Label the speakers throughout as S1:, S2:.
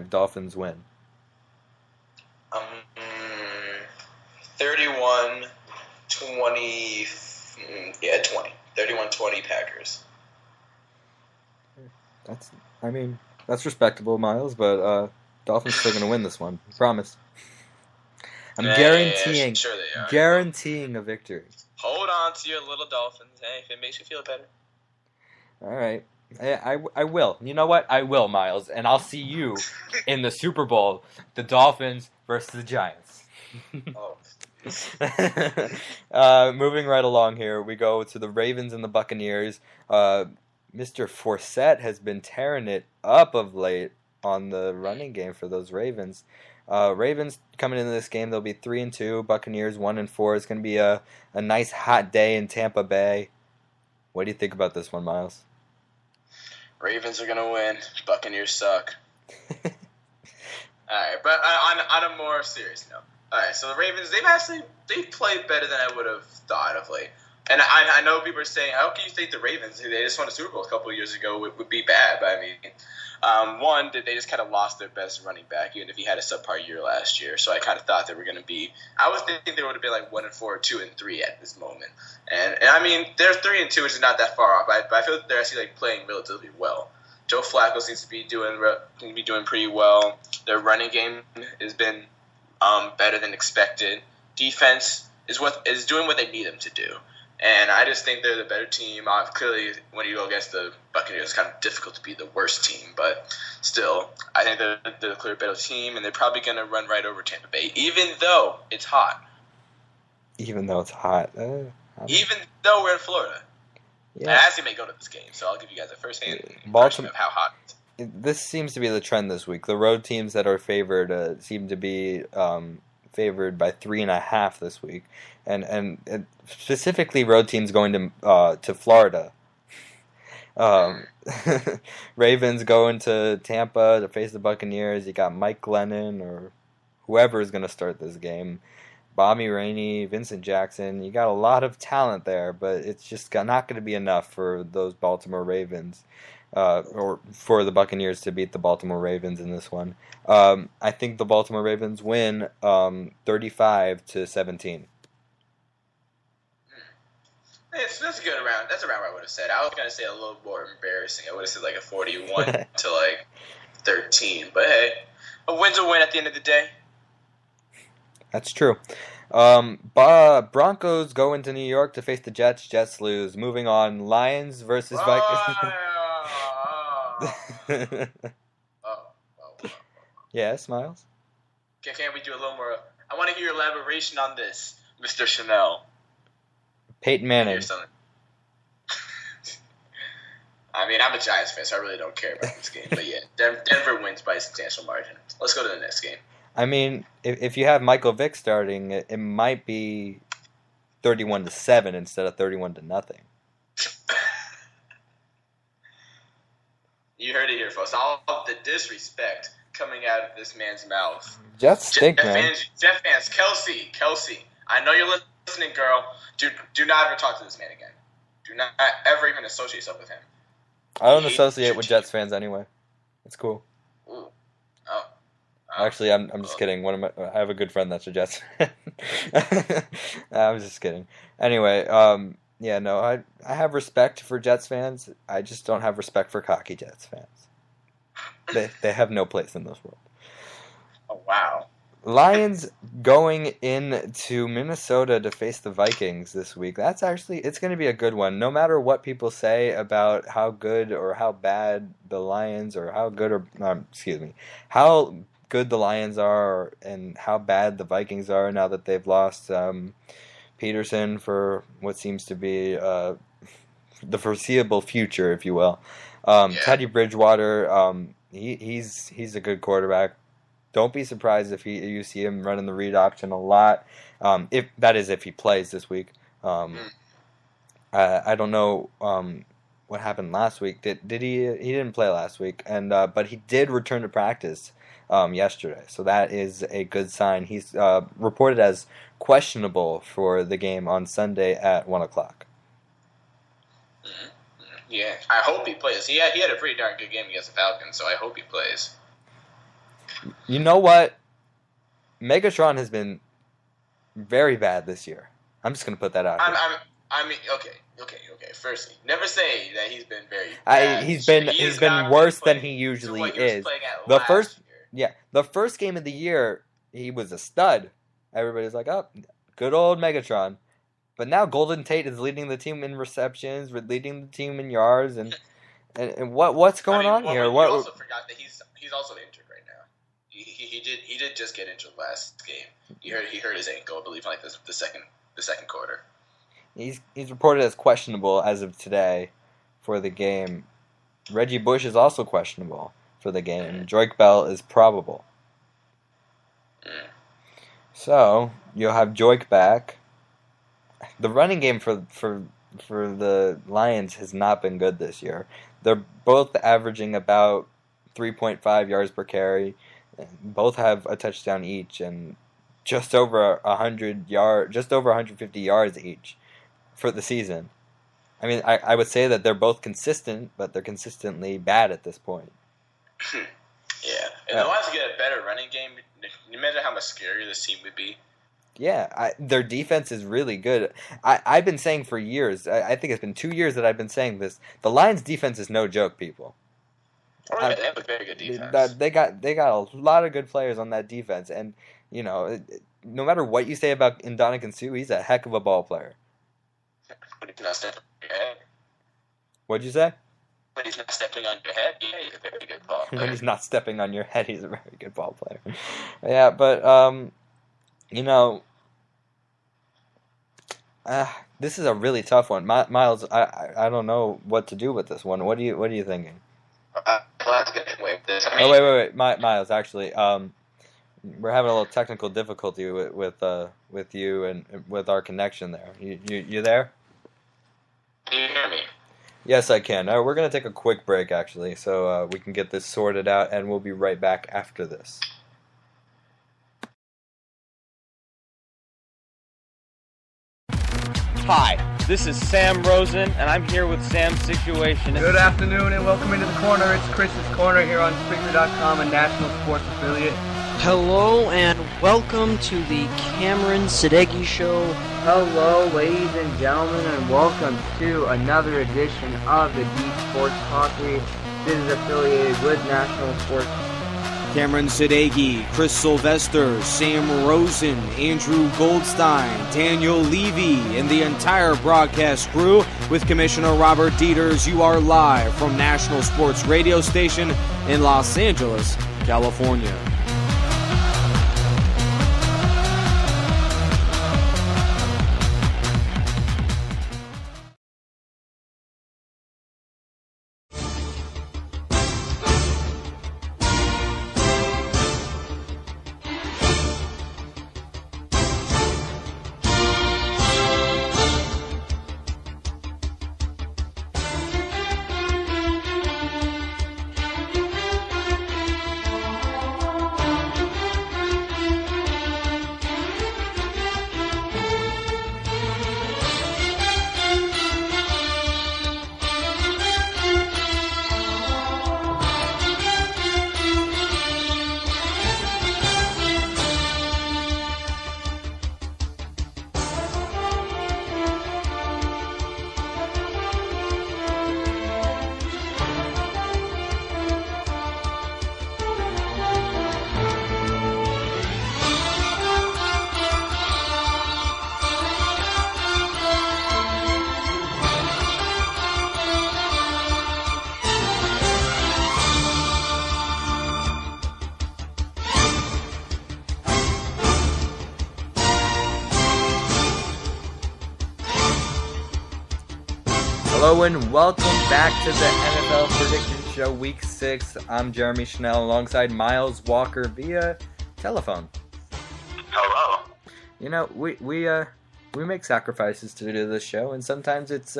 S1: Dolphins win.
S2: Um, 31-20. Yeah, 20. 31-20 Packers.
S1: That's respectable, Miles, but Dolphins still going to win this one. Promise. I'm
S2: Yeah,
S1: guaranteeing
S2: sure they are.
S1: guaranteeing a victory.
S2: Hold on to your little Dolphins. Hey, if it makes you feel better.
S1: All right. I will. You know what? I will, Miles. And I'll see you in the Super Bowl. The Dolphins versus the Giants.
S2: Oh.
S1: Moving right along here, we go to the Ravens and the Buccaneers. Mr. Forsett has been tearing it up of late on the running game for those Ravens. Ravens coming into this game, they'll be 3-2. Buccaneers 1-4. It's going to be a nice hot day in Tampa Bay. What do you think about this one, Miles?
S2: Ravens are going to win. Buccaneers suck. Alright, but on a more serious note. Alright, so the Ravens, they've played better than I would have thought of late. And I know people are saying, how can you think the Ravens, who they just won a Super Bowl a couple of years ago, would be bad? But I mean, one, they just kind of lost their best running back, even if he had a subpar year last year. So I kind of thought they were going to be, I was thinking they would have been like 1-4, 2-3 at this moment. And I mean, they're 3-2, which is not that far off. But I feel like they're actually like playing relatively well. Joe Flacco seems to be doing pretty well. Their running game has been better than expected. Defense is doing what they need them to do. And I just think they're the better team. Clearly, when you go against the Buccaneers, it's kind of difficult to be the worst team. But still, I think they're the clear better team, and they're probably going to run right over Tampa Bay, even though it's hot.
S1: Even though it's hot.
S2: Even though we're in Florida. Yeah. I actually may go to this game, so I'll give you guys a first-hand impression of how hot it is.
S1: This seems to be the trend this week. The road teams that are favored seem to be favored by 3.5 this week, and specifically road teams going to Florida. Ravens going to Tampa to face the Buccaneers. You got Mike Glennon or whoever is going to start this game. Bobby Rainey, Vincent Jackson. You got a lot of talent there, but it's just not going to be enough for those Baltimore Ravens. Or for the Buccaneers to beat the Baltimore Ravens in this one. I think the Baltimore Ravens win 35-17.
S2: That's a good round. That's around what I would have said. I was going to say a little more embarrassing. I would have said like a 41 to like 13. But hey, a win's a win at the end of the day.
S1: That's true. Broncos go into New York to face the Jets. Jets lose. Moving on, Lions versus Vikings. Yes, Miles?
S2: Can we do a little more? I want to hear your elaboration on this, Mr. Chanel.
S1: Peyton Manning.
S2: I mean, I'm a Giants fan, so I really don't care about this game. But yeah, Denver wins by a substantial margin. Let's go to the next game.
S1: I mean, if you have Michael Vick starting, it might be 31-7 instead of 31-0.
S2: You heard it here, folks. All of the disrespect coming out of this man's mouth.
S1: Jets stink, man.
S2: Jet fans, Kelsey, I know you're listening, girl. Do not ever talk to this man again. Do not ever even associate yourself with him.
S1: I don't associate with Jets fans anyway. It's cool.
S2: Ooh. Oh.
S1: Actually, I'm just kidding. I have a good friend that's a Jets fan. I was just kidding. Anyway, yeah, no, I have respect for Jets fans. I just don't have respect for cocky Jets fans. They have no place in this world.
S2: Oh, wow.
S1: Lions going into Minnesota to face the Vikings this week. It's going to be a good one. No matter what people say about how good or how bad the Lions or how good the Lions are and how bad the Vikings are now that they've lost Peterson for what seems to be the foreseeable future, if you will. Teddy Bridgewater, he's a good quarterback. Don't be surprised if you see him running the read option a lot. If he plays this week. I don't know what happened last week. Did he? He didn't play last week, but he did return to practice yesterday. So that is a good sign. He's reported as questionable for the game on Sunday at 1:00.
S2: Yeah, I hope he plays. He had a pretty darn good game against the Falcons, so I hope he plays.
S1: You know what? Megatron has been very bad this year. I'm just gonna put that out here.
S2: I mean, okay. Firstly, never say that he's been very bad.
S1: He's
S2: this year.
S1: been
S2: He
S1: he's
S2: has
S1: been
S2: not
S1: worse
S2: been
S1: than he
S2: playing to
S1: usually
S2: what he was
S1: is.
S2: playing at
S1: The
S2: last year.
S1: the first game of the year, he was a stud. Everybody's like, "Oh, good old Megatron." But now Golden Tate is leading the team in receptions, leading the team in yards, and what's going on here?
S2: You also forgot that he's also injured right now. He did just get injured last game. He hurt his ankle, I believe, in like the second quarter.
S1: He's reported as questionable as of today for the game. Reggie Bush is also questionable for the game. Drake Bell is probable. So you'll have Joik back. The running game for the Lions has not been good this year. They're both averaging about 3.5 yards per carry. Both have a touchdown each and just over 150 yards each for the season. I mean, I would say that they're both consistent, but they're consistently bad at this point.
S2: Yeah. If the Lions get a better running game, can you imagine how much scarier this team would be?
S1: Yeah, their defense is really good. I've been saying for years, I think it's been 2 years that I've been saying this, the Lions' defense is no joke, people.
S2: Oh, yeah, they have a very good defense.
S1: They got a lot of good players on that defense, and, you know, no matter what you say about Ndamukong Suh, he's a heck of a ball player.
S2: But he's not stepping on your head.
S1: What'd you say?
S2: When he's not stepping on your head, yeah, he's a very good ball player.
S1: When he's not stepping on your head, he's a very good ball player. Yeah, but, you know, this is a really tough one. Miles, I don't know what to do with this one. What are you thinking? Wait. Miles, actually, we're having a little technical difficulty with you and with our connection there. You there?
S2: Can you hear me?
S1: Yes, I can. We're going to take a quick break, actually, so we can get this sorted out, and we'll be right back after this.
S3: Hi, this is Sam Rosen, and I'm here with Sam's Situation.
S4: Good afternoon, and welcome into the corner. It's Chris's Corner here on Spreaker.com, a national sports affiliate.
S5: Hello, and welcome to the Cameron Sadeghi Show.
S4: Hello, ladies and gentlemen, and welcome to another edition of the Deep Sports Talkery. This is affiliated with National Sports.
S6: Cameron Sadeghi, Chris Sylvester, Sam Rosen, Andrew Goldstein, Daniel Levy, and the entire broadcast crew with Commissioner Robert Dieters. You are live from National Sports Radio Station in Los Angeles, California.
S1: Hello and welcome back to the NFL Prediction Show Week 6. I'm Jeremy Schnell alongside Miles Walker via telephone.
S2: Hello.
S1: You know, we make sacrifices to do this show, and sometimes it's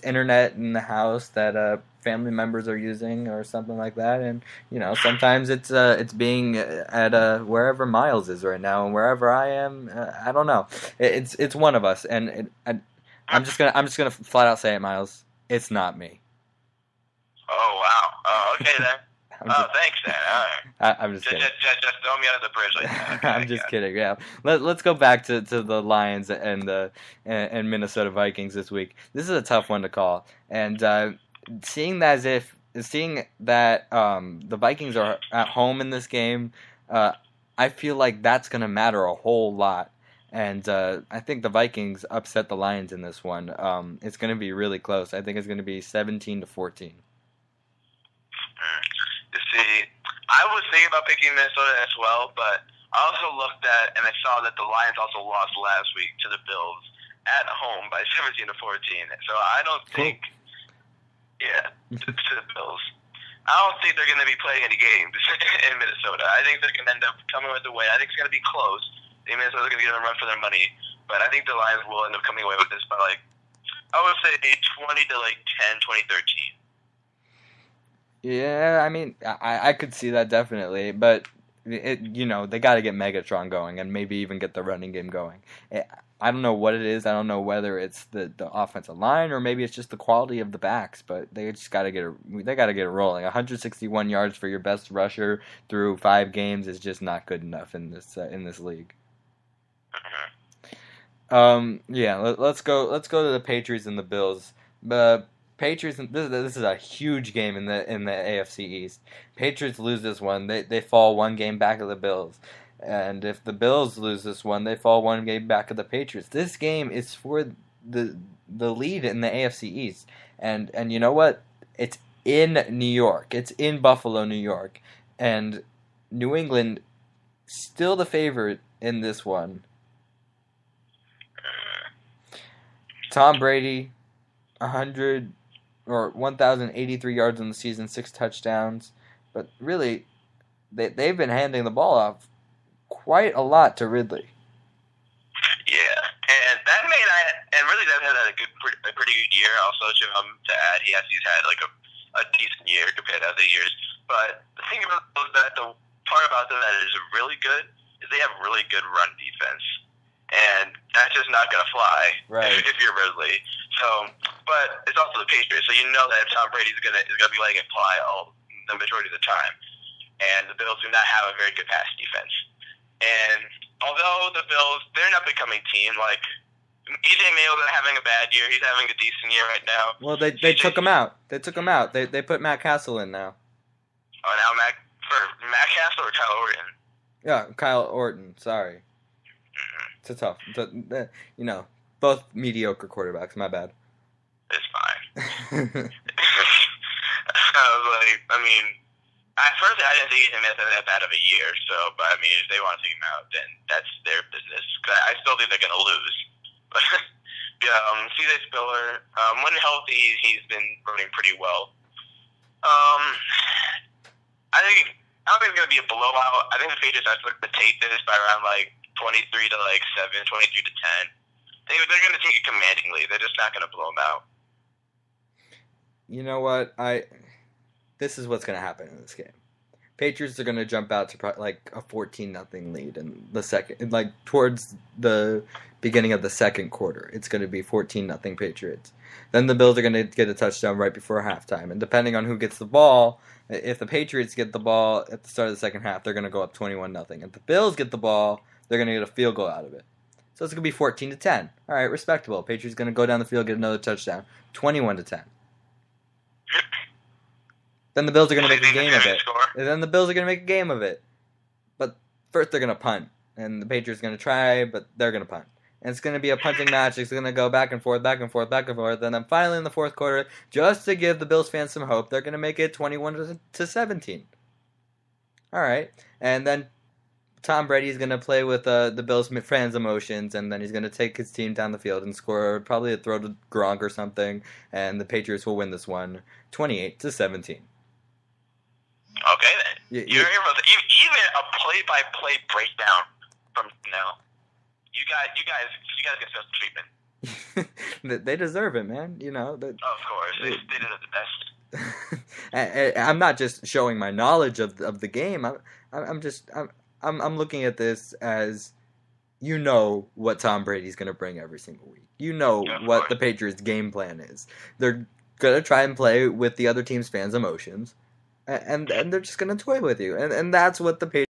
S1: internet in the house that family members are using or something like that, and you know sometimes it's being at wherever Miles is right now, and wherever I am, I don't know. It's one of us, and I'm just gonna flat out say it, Miles. It's not me.
S2: Oh wow. Oh, okay then.
S7: Thanks, Dan. All right.
S1: I'm just kidding.
S7: Just throw me under the bridge like that. Okay,
S1: I'm just kidding. Yeah, let's go back to the Lions and the Minnesota Vikings this week. This is a tough one to call, and seeing that the Vikings are at home in this game, I feel like that's going to matter a whole lot. And I think the Vikings upset the Lions in this one. It's going to be really close. I think it's going to be 17-14.
S7: You see, I was thinking about picking Minnesota as well, but I also looked at and I saw that the Lions also lost last week to the Bills at home by 17-14. So I don't think, to the Bills. I don't think they're going to be playing any games in Minnesota. I think they're going to end up coming with the win. I think it's going to be close. I think Minnesota's going to get a run for their money, but I think the Lions will end up coming away with this by I would say 20 to 10, 2013.
S1: Yeah, I mean, I could see that definitely, but they got to get Megatron going and maybe even get the running game going. I don't know what it is. I don't know whether it's the offensive line or maybe it's just the quality of the backs, but they just got to get it rolling. 161 yards for your best rusher through 5 games is just not good enough in this league. Let's go to the Patriots and the Bills. The Patriots, this is a huge game in the AFC East. Patriots lose this one, they fall 1 game back of the Bills. And if the Bills lose this one, they fall 1 game back of the Patriots. This game is for the lead in the AFC East. And you know what? It's in New York. It's in Buffalo, New York. And New England still the favorite in this one. Tom Brady, 1,083 yards in the season, 6 touchdowns. But really, they've been handing the ball off quite a lot to Ridley.
S7: Yeah, and that really that had a pretty good year. Also, to add, he's had a decent year compared to other years. But the thing about that, the part about them that is really good is they have really good run defense, and that's just not going to fly if you're Ridley. So, but it's also the Patriots, so you know that Tom Brady is going to be letting it fly the majority of the time, and the Bills do not have a very good pass defense. And although the Bills, they're an up-and-coming team, E.J. Mayo's having a bad year. He's having a decent year right now.
S1: Well, they took him out. They put Matt Castle in now.
S7: Oh, now Matt Castle or Kyle Orton?
S1: Yeah, Kyle Orton. Sorry. It's a tough. Both mediocre quarterbacks. My bad.
S7: It's fine. At first, I didn't think he had that bad of a year. So, but if they want to take him out, then that's their business. Cause I still think they're going to lose. But C.J. Spiller, when healthy, he's been running pretty well. I don't think it's going to be a blowout. I think the Patriots are going to take this by around 23 to 7, 23 to 10. They're going to take it commandingly. They're just not going to blow them out.
S1: You know what? This is what's going to happen in this game. Patriots are going to jump out to a 14-0 lead in the second, towards the beginning of the second quarter. It's going to be 14-0 Patriots. Then the Bills are going to get a touchdown right before halftime, and depending on who gets the ball, if the Patriots get the ball at the start of the second half, they're going to go up 21-0. If the Bills get the ball, they're going to get a field goal out of it. So it's going to be 14-10. All right, respectable. Patriots going to go down the field, get another touchdown, 21-10. Then the Bills are going to make a game of it. And then the Bills are going to make a game of it. But first they're going to punt. And the Patriots are going to try, but they're going to punt. And it's going to be a punting match. It's going to go back and forth, back and forth, back and forth. And then finally in the fourth quarter, just to give the Bills fans some hope, they're going to make it 21-17. All right. And then Tom Brady's going to play with the Bills fans' emotions, and then he's going to take his team down the field and score probably a throw to Gronk or something, and the Patriots will win this one 28-17.
S7: Okay, then. You're able to, even a play-by-play breakdown from now. You guys get special treatment.
S1: They deserve it, man.
S7: Of course, they did it the
S1: best. I'm not just showing my knowledge of the game. I'm looking at this as what Tom Brady's going to bring every single week. What the Patriots' game plan is. They're going to try and play with the other team's fans' emotions. and they're just gonna toy with you, and that's what the Patriots